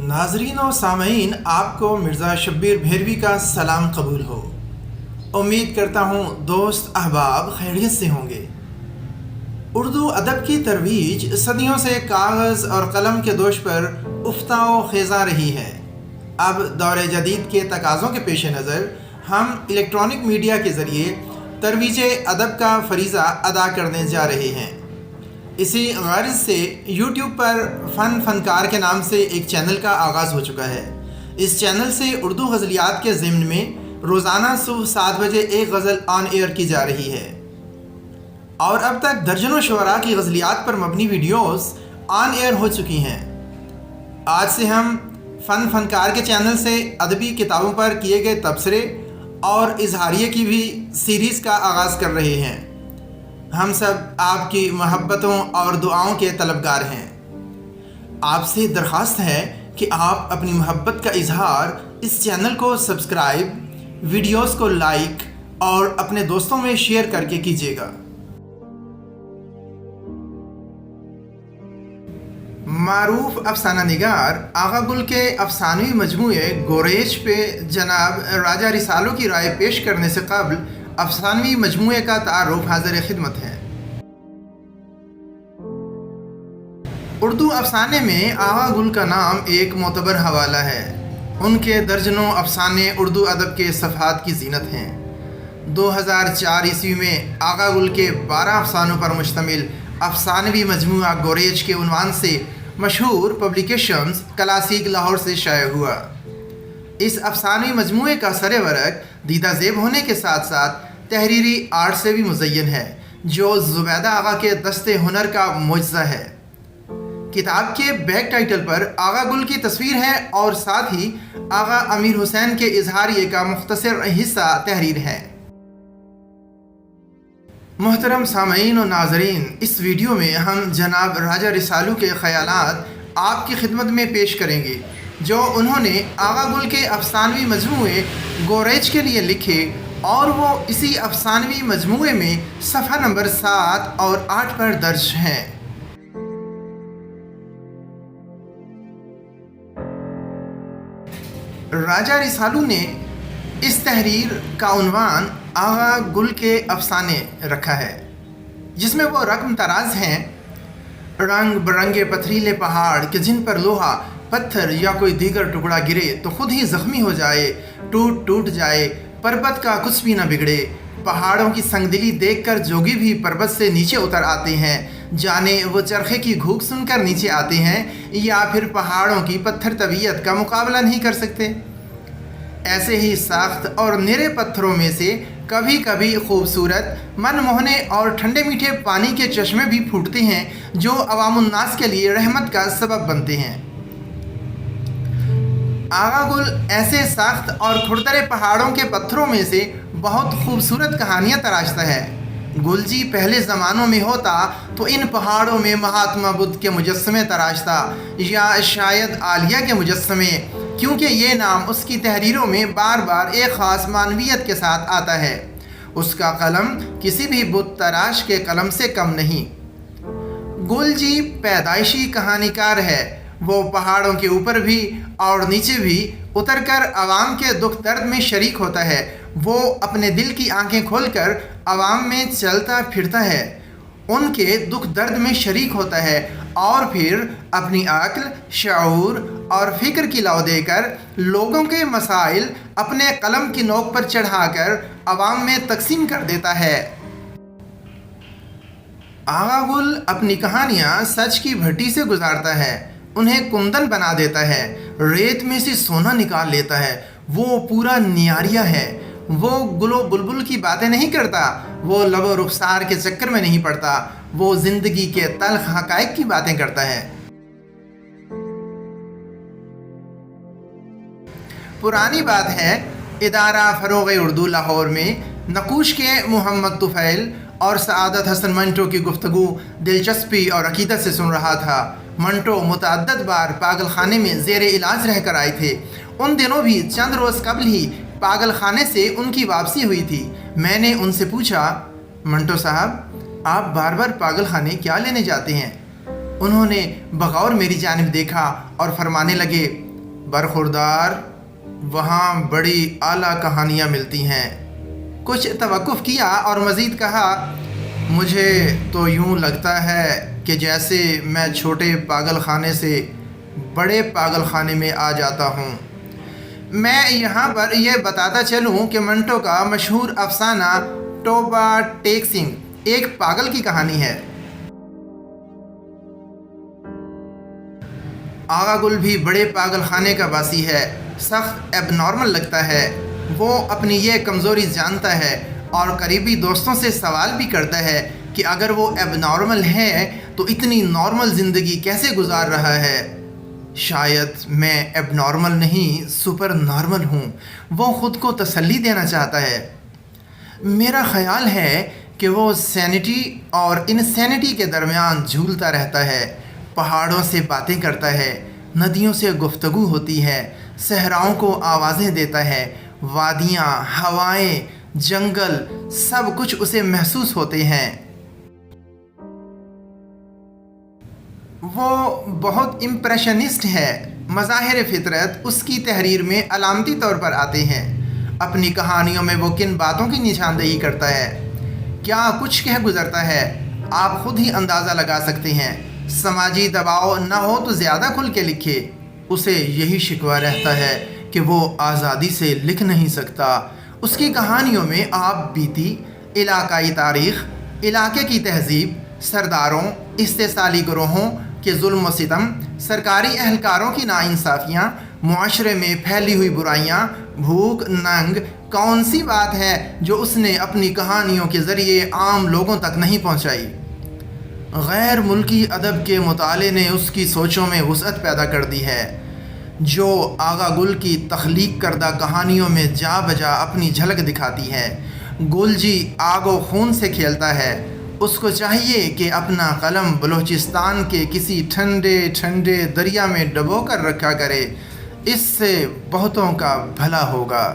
नाजरीन और सामईन, आपको मिर्ज़ा शब्बीर भेरवी का सलाम कबूल हो। उम्मीद करता हूँ दोस्त अहबाब खैरियत से होंगे। उर्दू अदब की तरवीज सदियों से कागज़ और कलम के दोष पर उफ्ता व खेज़ा रही है। अब दौर जदीद के तकाज़ों के पेश नज़र हम इलेक्ट्रॉनिक मीडिया के ज़रिए तरवीज अदब का फ़रीज़ा अदा करने जा रहे हैं। इसी गर्ज़ से यूट्यूब पर फ़नकार के नाम से एक चैनल का आगाज़ हो चुका है। इस चैनल से उर्दू गज़लियात के ज़िम्न में रोज़ाना सुबह 7 बजे एक गज़ल ऑन एयर की जा रही है और अब तक दर्जनों शुअरा की गज़लियात पर मबनी वीडियोस ऑन एयर हो चुकी हैं। आज से हम फ़नकार के चैनल से अदबी किताबों पर किए गए तबसरे और इजहारिये की भी सीरीज़ का आगाज़ कर रहे हैं। हम सब आपकी मोहब्बतों और दुआओं के तलबगार हैं। आपसे दरख्वास्त है कि आप अपनी मोहब्बत का इजहार इस चैनल को सब्सक्राइब, वीडियोस को लाइक और अपने दोस्तों में शेयर करके कीजिएगा। मारूफ अफसाना निगार आगा गुल के अफसानवी मजमूए गोरेज पे जनाब राजा रिसालो की राय पेश करने से कबल अफसानवी मजमूए का तारुफ हाज़िर खिदमत है। उर्दू अफसाने में आगा गुल का नाम एक मोतबर हवाला है। उनके दर्जनों अफसाने उर्दू अदब के सफ़हात की जीनत हैं। 2004 ईस्वी में आगा गुल के 12 अफसानों पर मुश्तमिल अफसानवी मजमूआ गोरेज के उन्वान से मशहूर पब्लिकेशंस क्लासिक लाहौर से शाया हुआ। इस अफसानवी मजमूए का सरे वरक दीदा ज़ेब होने के साथ साथ तहरीरी आर्ट से भी मुज़य्यन है, जो ज़ुबैदा आगा के दस्ते हुनर का मुजज़ा है। किताब के बैक टाइटल पर आगा गुल की तस्वीर है और साथ ही आगा अमीर हुसैन के इजहारिये का मुख्तसर हिस्सा तहरीर है। मोहतरम सामईन और नाजरीन, इस वीडियो में हम जनाब राजा रिसालू के ख़यालात आपकी खिदमत में पेश करेंगे, जो उन्होंने आगा गुल के अफसानवी मजमूए गोरेज के लिए लिखे और वो इसी अफसानवी मजमूए में सफ़ा नंबर 7 और 8 पर दर्ज हैं। राजा रिसालू ने इस तहरीर का उन्वान आगा गुल के अफसाने रखा है, जिसमें वो रकम तराज हैं। रंग बरंगे पथरीले पहाड़ कि जिन पर लोहा पत्थर या कोई दीगर टुकड़ा गिरे तो खुद ही ज़ख्मी हो जाए, टूट टूट जाए, पर्वत का कुछ भी न बिगड़े। पहाड़ों की संगदिली देखकर जोगी भी पर्वत से नीचे उतर आते हैं, जाने वो चरखे की घूक सुनकर नीचे आते हैं या फिर पहाड़ों की पत्थर तबीयत का मुकाबला नहीं कर सकते। ऐसे ही साख्त और निरे पत्थरों में से कभी कभी खूबसूरत, मनमोहने और ठंडे मीठे पानी के चश्मे भी फूटते हैं, जो अवामुन्नास के लिए रहमत का सबब बनते हैं। आगा गुल ऐसे सख्त और खुरदरे पहाड़ों के पत्थरों में से बहुत खूबसूरत कहानियाँ तराशता है। गुलजी पहले ज़मानों में होता तो इन पहाड़ों में महात्मा बुद्ध के मुजस्समे तराशता या शायद आलिया के मुजस्समे, क्योंकि ये नाम उसकी तहरीरों में बार बार एक ख़ास मानवियत के साथ आता है। उसका कलम किसी भी बुत तराश के कलम से कम नहीं। गुलजी पैदाइशी कहानीकार है। वो पहाड़ों के ऊपर भी और नीचे भी उतरकर आवाम के दुख दर्द में शरीक होता है। वो अपने दिल की आंखें खोलकर आवाम में चलता फिरता है, उनके दुख दर्द में शरीक होता है और फिर अपनी अक्ल, शऊर और फ़िक्र की लौ देकर लोगों के मसाइल अपने कलम की नोक पर चढ़ाकर आवाम में तकसीम कर देता है। आगा गुल अपनी कहानियाँ सच की भट्टी से गुजारता है, उन्हें कुंदन बना देता है, रेत में से सोना निकाल लेता है। वो पूरा नियारिया है। वो गुलो बुलबुल की बातें नहीं करता, वो लबो रुखसार के चक्कर में नहीं पड़ता, वो ज़िंदगी के तल्ख हक़ाइक़ की बातें करता है। पुरानी बात है, इदारा फ़रोग़ उर्दू लाहौर में नक़ूश के मोहम्मद तुफ़ैल और सआदत हसन मंटो की गुफ्तगू दिलचस्पी और अक़ीदत से सुन रहा था। मंटो मुतअद्दिद बार पागल खाने में ज़ेर इलाज रह कर आए थे। उन दिनों भी चंद रोज़ कबल ही पागल खाने से उनकी वापसी हुई थी। मैंने उनसे पूछा, मंटो साहब, आप बार बार पागल खाने क्या लेने जाते हैं? उन्होंने बगौर मेरी जानिब देखा और फरमाने लगे, برخوردار وہاں بڑی اعلیٰ کہانیاں ملتی ہیں۔ کچھ توقف کیا اور مزید کہا، مجھے تو یوں لگتا ہے کہ جیسے میں چھوٹے پاگل خانے سے بڑے پاگل خانے میں آ جاتا ہوں۔ میں یہاں پر یہ بتاتا چلوں کہ منٹو کا مشہور افسانہ ٹوبا ٹیک سنگھ ایک پاگل کی کہانی ہے۔ آغا گل بھی بڑے پاگل خانے کا باسی ہے، سخت ایب نارمل لگتا ہے۔ وہ اپنی یہ کمزوری جانتا ہے اور قریبی دوستوں سے سوال بھی کرتا ہے کہ اگر وہ ایب نارمل ہے تو اتنی نارمل زندگی کیسے گزار رہا ہے۔ شاید میں ایب نارمل نہیں، سپر نارمل ہوں، وہ خود کو تسلی دینا چاہتا ہے۔ میرا خیال ہے کہ وہ سینٹی اور انسینٹی کے درمیان جھولتا رہتا ہے، پہاڑوں سے باتیں کرتا ہے، ندیوں سے گفتگو ہوتی ہے، صحراؤں کو آوازیں دیتا ہے، وادیاں، ہوائیں، جنگل، سب کچھ اسے محسوس ہوتے ہیں۔ وہ بہت امپریشنسٹ ہے، مظاہر فطرت اس کی تحریر میں علامتی طور پر آتے ہیں۔ اپنی کہانیوں میں وہ کن باتوں کی نشاندہی کرتا ہے، کیا کچھ کہہ گزرتا ہے، آپ خود ہی اندازہ لگا سکتے ہیں۔ سماجی دباؤ نہ ہو تو زیادہ کھل کے لکھے۔ اسے یہی شکوہ رہتا ہے کہ وہ آزادی سے لکھ نہیں سکتا۔ اس کی کہانیوں میں آپ بیتی، علاقائی تاریخ، علاقے کی تہذیب، سرداروں، استحصالی گروہوں کے ظلم و ستم، سرکاری اہلکاروں کی ناانصافیاں، معاشرے میں پھیلی ہوئی برائیاں، بھوک، ننگ، کون سی بات ہے جو اس نے اپنی کہانیوں کے ذریعے عام لوگوں تک نہیں پہنچائی۔ غیر ملکی ادب کے مطالعے نے اس کی سوچوں میں وسعت پیدا کر دی ہے، جو آغا گل کی تخلیق کردہ کہانیوں میں جا بجا اپنی جھلک دکھاتی ہے۔ گل جی آگ و خون سے کھیلتا ہے، اس کو چاہیے کہ اپنا قلم بلوچستان کے کسی ٹھنڈے ٹھنڈے دریا میں ڈبو کر رکھا کرے، اس سے بہتوں کا بھلا ہوگا۔